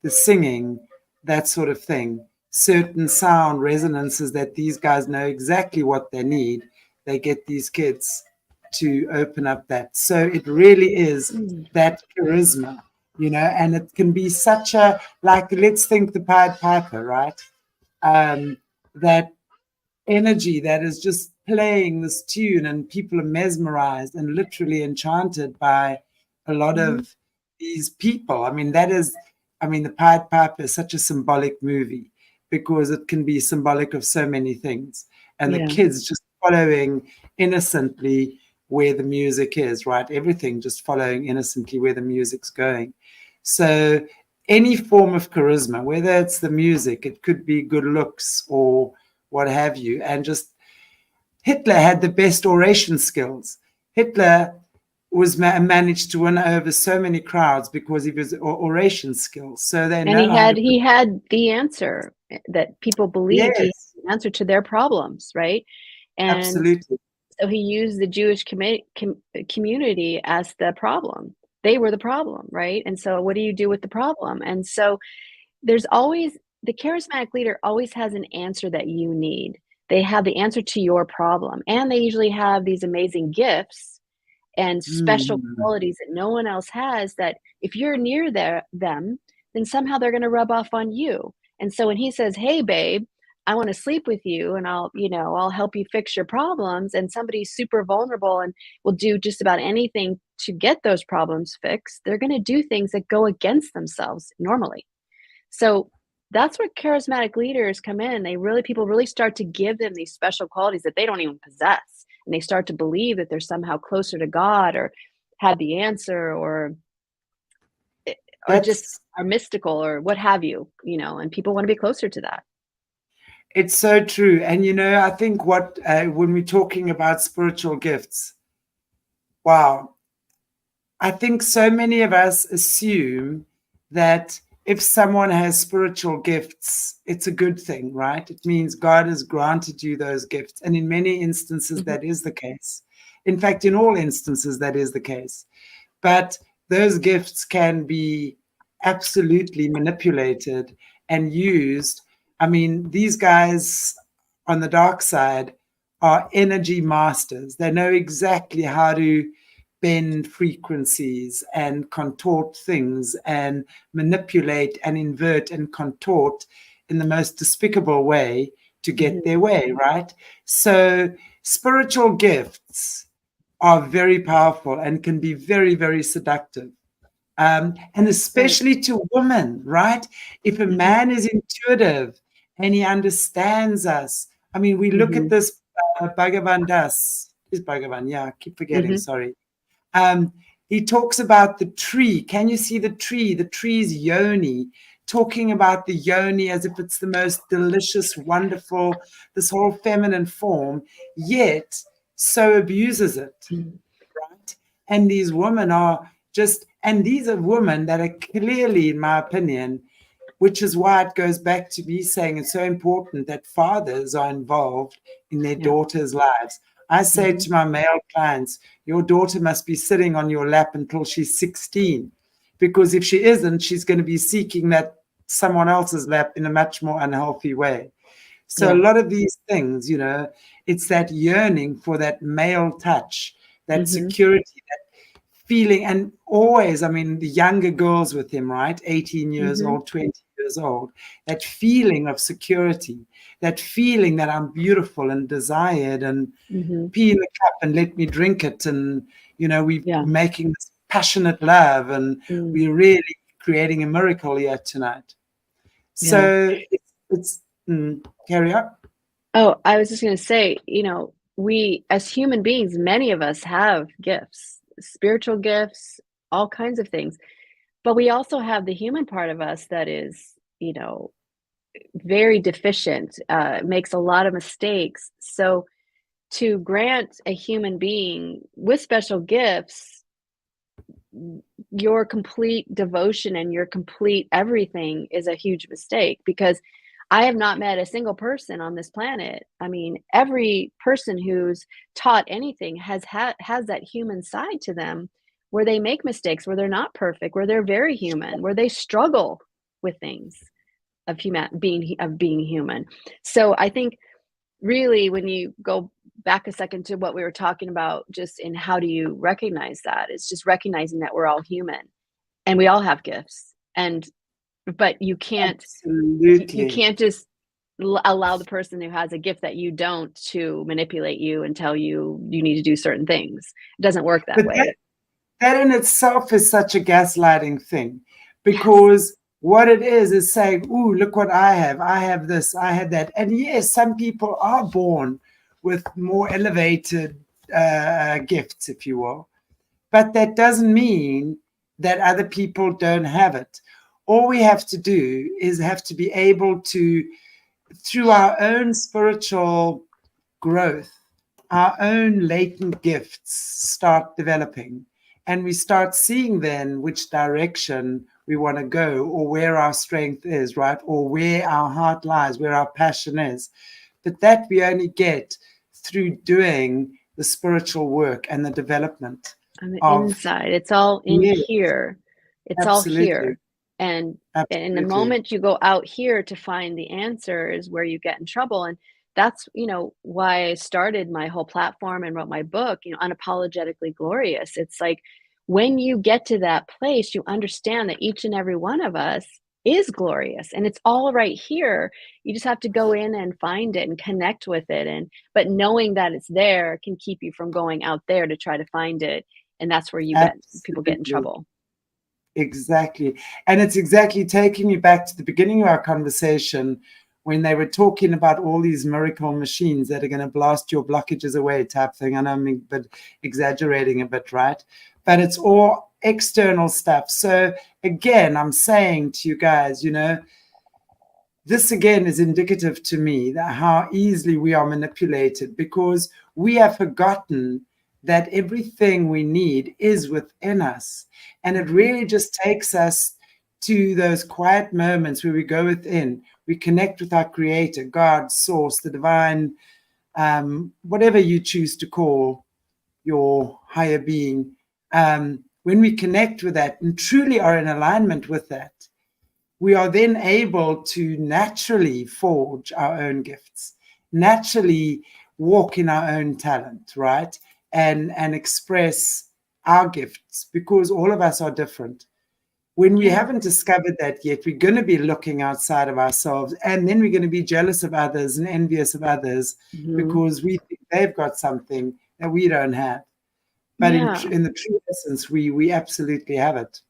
the singing, that sort of thing. Certain sound resonances that these guys know exactly what they need. They get these kids to open up that. So it really is that charisma, and it can be such a, like, let's think the Pied Piper, right? That energy that is just playing this tune and people are mesmerized and literally enchanted by a lot of these people. I mean, the Pied Piper is such a symbolic movie because it can be symbolic of so many things. And the kids just following innocently where the music is, right? Everything just following innocently where the music's going. So any form of charisma, whether it's the music, it could be good looks or what have you. And just Hitler had the best oration skills. Hitler was managed to win over so many crowds because of his oration skills. So they know he had the answer that people believed. He had the answer to their problems, right? And absolutely. So he used the Jewish community as the problem. They were the problem, right? And so what do you do with the problem? And so there's always, the charismatic leader always has an answer that you need. They have the answer to your problem. And they usually have these amazing gifts and special qualities that no one else has, that if you're near them, then somehow they're going to rub off on you. And so when he says, hey, babe, I want to sleep with you and I'll help you fix your problems, and somebody's super vulnerable and will do just about anything to get those problems fixed, they're going to do things that go against themselves normally. So that's where charismatic leaders come in. People really start to give them these special qualities that they don't even possess. and they start to believe that they're somehow closer to God or had the answer, or just That's are mystical or what have you, and people want to be closer to that. It's so true. And, I think when we're talking about spiritual gifts, wow, I think so many of us assume that if someone has spiritual gifts, it's a good thing, right? It means God has granted you those gifts. And in many instances, that is the case. In fact, in all instances, that is the case. But those gifts can be absolutely manipulated and used. I mean, these guys on the dark side are energy masters. They know exactly how to bend frequencies and contort things and manipulate and invert and contort in the most despicable way to get their way, right? So spiritual gifts are very powerful and can be very, very seductive. And especially to women, right? If a man is intuitive and he understands us, I mean, we look at this Bhagavan Das. Is Bhagavan? Yeah, I keep forgetting, sorry. He talks about the tree. Can you see the tree? The tree's yoni, talking about the yoni as if it's the most delicious, wonderful, this whole feminine form, yet so abuses it, right? And these women are and these are women that are clearly, in my opinion, which is why it goes back to me saying it's so important that fathers are involved in their daughters' lives. I say to my male clients, your daughter must be sitting on your lap until she's 16, because if she isn't, she's going to be seeking that someone else's lap in a much more unhealthy way. So a lot of these things, it's that yearning for that male touch, that security, that feeling. And always, I mean, the younger girls with him, right? 18 years old, 20 years old, that feeling of security, that feeling that I'm beautiful and desired and pee in the cup and let me drink it. And, we're making this passionate love and we're really creating a miracle here tonight. So it's carry on. Oh, I was just going to say, we as human beings, many of us have gifts, spiritual gifts, all kinds of things. But we also have the human part of us that is, very deficient, makes a lot of mistakes. So to grant a human being with special gifts your complete devotion and your complete everything is a huge mistake, because I have not met a single person on this planet. I mean, every person who's taught anything has that human side to them, where they make mistakes, where they're not perfect, where they're very human, where they struggle with things of being human. So I think really, when you go back a second to what we were talking about, just in how do you recognize that, it's just recognizing that we're all human and we all have gifts, but you can't just allow the person who has a gift that you don't to manipulate you and tell you need to do certain things. It doesn't work that way. That in itself is such a gaslighting thing, because what it is saying, ooh, look what I have. I have this, I have that. And yes, some people are born with more elevated gifts, if you will. But that doesn't mean that other people don't have it. All we have to do is have to be able to, through our own spiritual growth, our own latent gifts start developing. And we start seeing then which direction we want to go, or where our strength is, right? Or where our heart lies, where our passion is. But that we only get through doing the spiritual work and the development. On the inside, it's all in here. It's absolutely. All here. And in the moment you go out here to find the answer is where you get in trouble. And that's, why I started my whole platform and wrote my book, Unapologetically Glorious. It's like, when you get to that place, you understand that each and every one of us is glorious, and it's all right here. You just have to go in and find it and connect with it. But knowing that it's there can keep you from going out there to try to find it. And that's where people get in trouble. Exactly. And it's exactly taking me back to the beginning of our conversation, when they were talking about all these miracle machines that are going to blast your blockages away type thing. And I'm but exaggerating a bit, right? But it's all external stuff. So again, I'm saying to you guys, this again is indicative to me that how easily we are manipulated, because we have forgotten that everything we need is within us. And it really just takes us to those quiet moments where we go within, we connect with our creator, God, source, the divine, whatever you choose to call your higher being. When we connect with that and truly are in alignment with that, we are then able to naturally forge our own gifts, naturally walk in our own talent, right? And express our gifts, because all of us are different. When we haven't discovered that yet, we're going to be looking outside of ourselves, and then we're going to be jealous of others and envious of others because we think they've got something that we don't have. But in the true essence, we absolutely have it.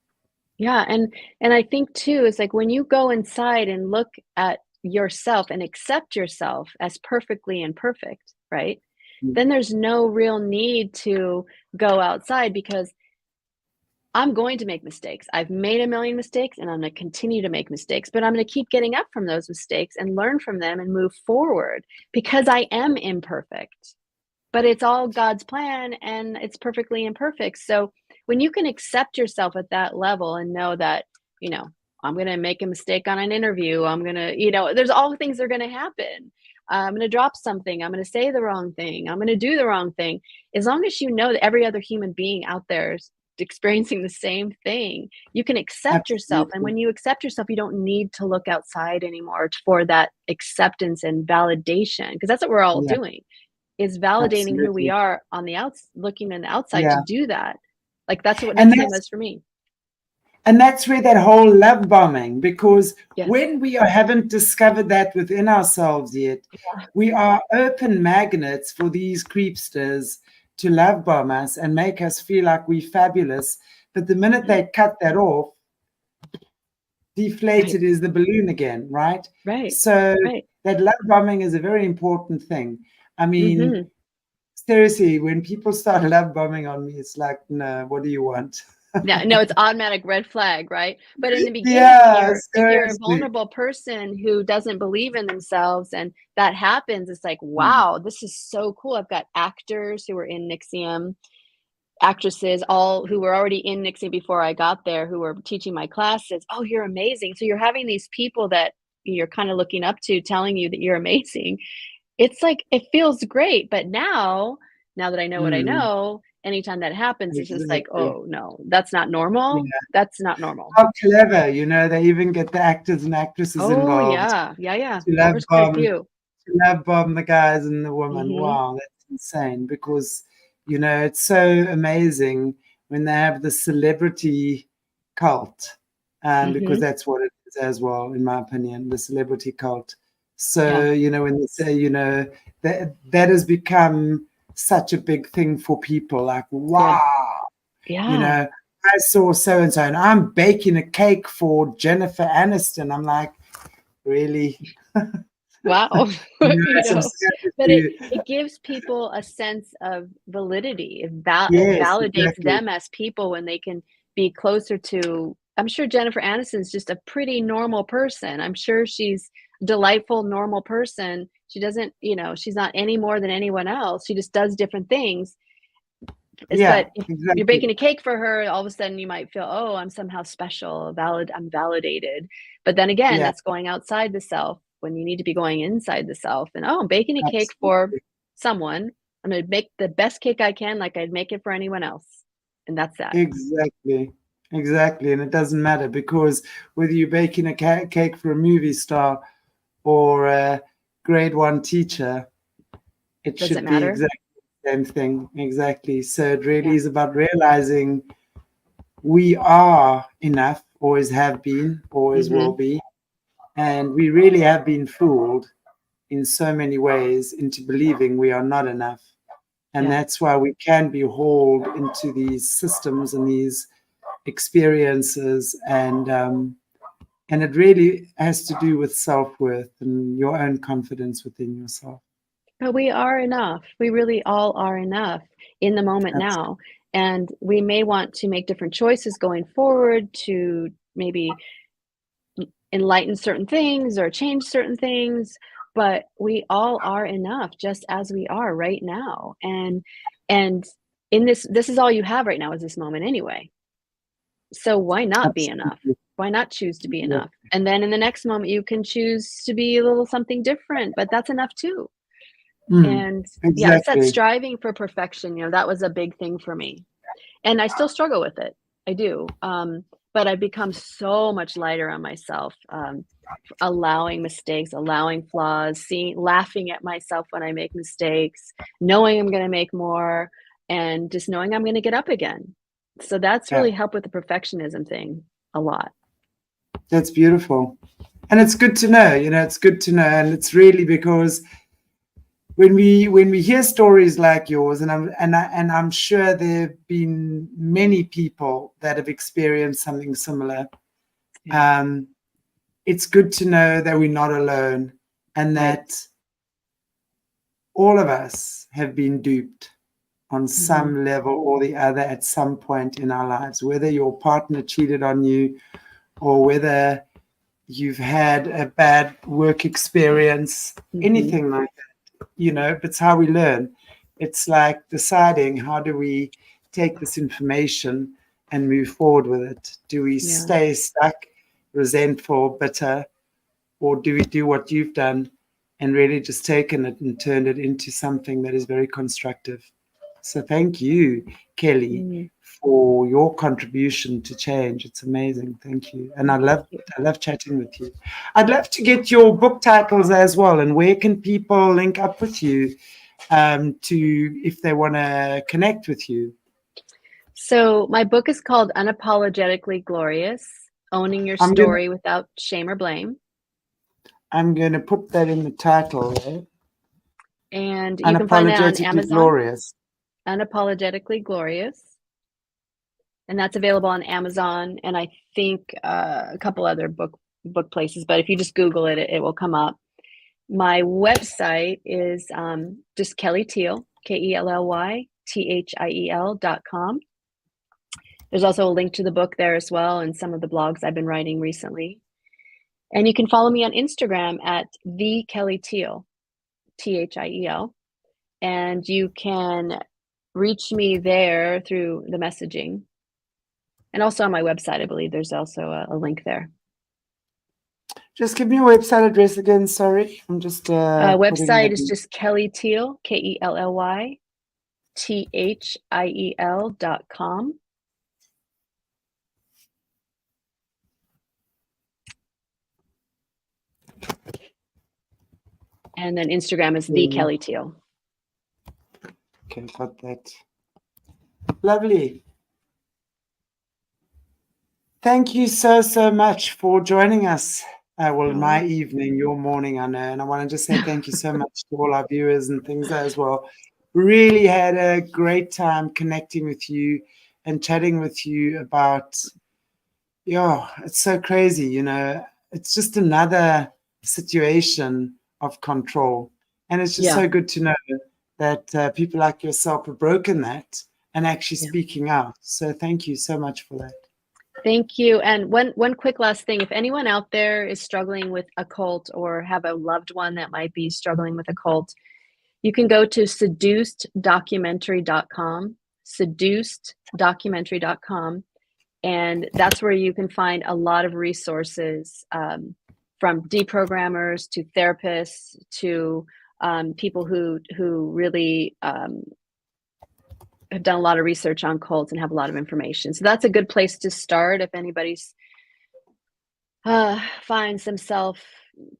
Yeah, and I think too, is like when you go inside and look at yourself and accept yourself as perfectly imperfect, right? Then there's no real need to go outside, because I'm going to make mistakes. I've made a million mistakes, and I'm going to continue to make mistakes, but I'm going to keep getting up from those mistakes and learn from them and move forward, because I am imperfect. But it's all God's plan, and it's perfectly imperfect. So when you can accept yourself at that level and know that, I'm going to make a mistake on an interview, I'm going to, there's all things that are going to happen. I'm going to drop something. I'm going to say the wrong thing. I'm going to do the wrong thing. As long as you know that every other human being out there is experiencing the same thing, you can accept yourself. And when you accept yourself, you don't need to look outside anymore for that acceptance and validation, because that's what we're all doing, is validating who we are on the outside, looking on the outside to do that. Like that's what NXIVM was for me. And that's where that whole love bombing, because when we haven't discovered that within ourselves yet, we are open magnets for these creepsters to love bomb us and make us feel like we're fabulous. But the minute they cut that off, deflated is the balloon again, right? So that love bombing is a very important thing. I mean, seriously, when people start love bombing on me, it's like, no, what do you want? No, it's automatic red flag, right? But in the beginning, if you're a vulnerable person who doesn't believe in themselves and that happens, it's like, wow, this is so cool. I've got actors who were in NXIVM, actresses, all who were already in NXIVM before I got there, who were teaching my classes. Oh, you're amazing. So you're having these people that you're kind of looking up to telling you that you're amazing. It's like, it feels great. But now that I know what I know, anytime that happens, it's just like, oh no, that's not normal. That's not normal. How clever, they even get the actors and actresses involved. Yeah. To love bomb the guys and the women. Wow, that's insane, because it's so amazing when they have the celebrity cult, because that's what it is as well, in my opinion, the celebrity cult. So when they say that has become such a big thing for people, like, wow, I saw so and so, and I'm baking a cake for Jennifer Aniston. I'm like, really? Wow. But it gives people a sense of validity. It validates them as people when they can be closer to. I'm sure Jennifer Aniston's just a pretty normal person. I'm sure she's a delightful, normal person. She doesn't, she's not any more than anyone else. She just does different things. But if you're baking a cake for her, all of a sudden you might feel, oh, I'm somehow special, I'm validated. But then again, that's going outside the self when you need to be going inside the self. And I'm baking a cake for someone. I'm going to make the best cake I can, like I'd make it for anyone else. And that's that. Exactly. And it doesn't matter, because whether you're baking a cake for a movie star or a grade 1 teacher, it should be exactly the same thing. Exactly. So it really is about realizing we are enough, always have been, always will be. And we really have been fooled in so many ways into believing we are not enough. And that's why we can be hauled into these systems and these experiences and And it really has to do with self-worth and your own confidence within yourself. But we are enough. We really all are enough in the moment now. And we may want to make different choices going forward to maybe enlighten certain things or change certain things, but we all are enough just as we are right now. And in this is all you have right now, is this moment anyway. So why not be enough? Why not choose to be enough? And then in the next moment you can choose to be a little something different, but that's enough too. And yeah, it's that striving for perfection, that was a big thing for me. And I still struggle with it. I do. But I've become so much lighter on myself, allowing mistakes, allowing flaws, laughing at myself when I make mistakes, knowing I'm going to make more, and just knowing I'm going to get up again. So that's really helped with the perfectionism thing a lot. That's beautiful. And it's good to know, it's good to know. And it's really because when we hear stories like yours, and I'm sure there have been many people that have experienced something similar, it's good to know that we're not alone, and that all of us have been duped on some level or the other at some point in our lives, whether your partner cheated on you or whether you've had a bad work experience, anything like that. It's how we learn. It's like deciding, how do we take this information and move forward with it? Do we stay stuck, resentful, bitter, or do we do what you've done and really just taken it and turned it into something that is very constructive? So thank you, Kelly, for your contribution to change. It's amazing. Thank you. And I love chatting with you. I'd love to get your book titles as well. And where can people link up with you if they want to connect with you? So my book is called Unapologetically Glorious, Owning Your Story Without Shame or Blame. I'm going to put that in the title there. And you can find that on Amazon. Glorious. Unapologetically Glorious. And that's available on Amazon, and I think a couple other book places. But if you just Google it, it will come up. My website is just Kelly Thiel, KELLYTHIEL.com. There's also a link to the book there as well, and some of the blogs I've been writing recently. And you can follow me on Instagram at the Kelly Thiel, THIEL, and you can reach me there through the messaging. And also on my website, I believe there's also a link there. Just give me your website address again. Sorry, I'm just. Website is just Kelly Thiel, KELLYTHIEL.com. And then Instagram is the Kelly Thiel. Okay, got that. Lovely. Thank you so much for joining us. My evening, your morning, I know. And I want to just say thank you so much to all our viewers and things as well. Really had a great time connecting with you and chatting with you about, it's so crazy, it's just another situation of control. And it's just so good to know that people like yourself have broken that and actually speaking out. So thank you so much for that. Thank you. And one quick last thing, if anyone out there is struggling with a cult or have a loved one that might be struggling with a cult, you can go to seduceddocumentary.com, seduceddocumentary.com, and that's where you can find a lot of resources from deprogrammers to therapists to people who really have done a lot of research on cults and have a lot of information. So that's a good place to start if anybody's finds themselves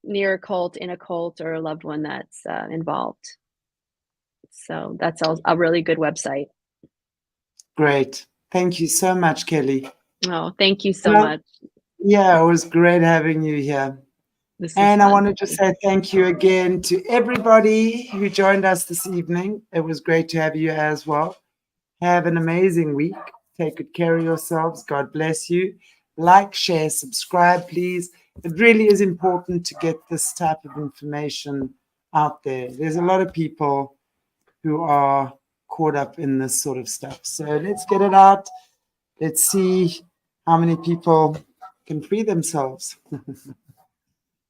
near a cult, in a cult, or a loved one that's involved. So that's a really good website. Great. Thank you so much, Kelly. Oh, thank you so much. Yeah, it was great having you here. And I want to just say thank you again to everybody who joined us this evening. It was great to have you as well. Have an amazing week. Take good care of yourselves. God bless you. Like, share, subscribe, please. it really is important to get this type of information out there. There's a lot of people who are caught up in this sort of stuff. So let's get it out. Let's see how many people can free themselves.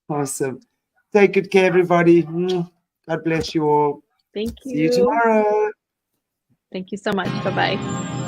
Awesome. Take good care, everybody. God bless you all. Thank See you you. tomorrow. Thank you so much. Bye-bye.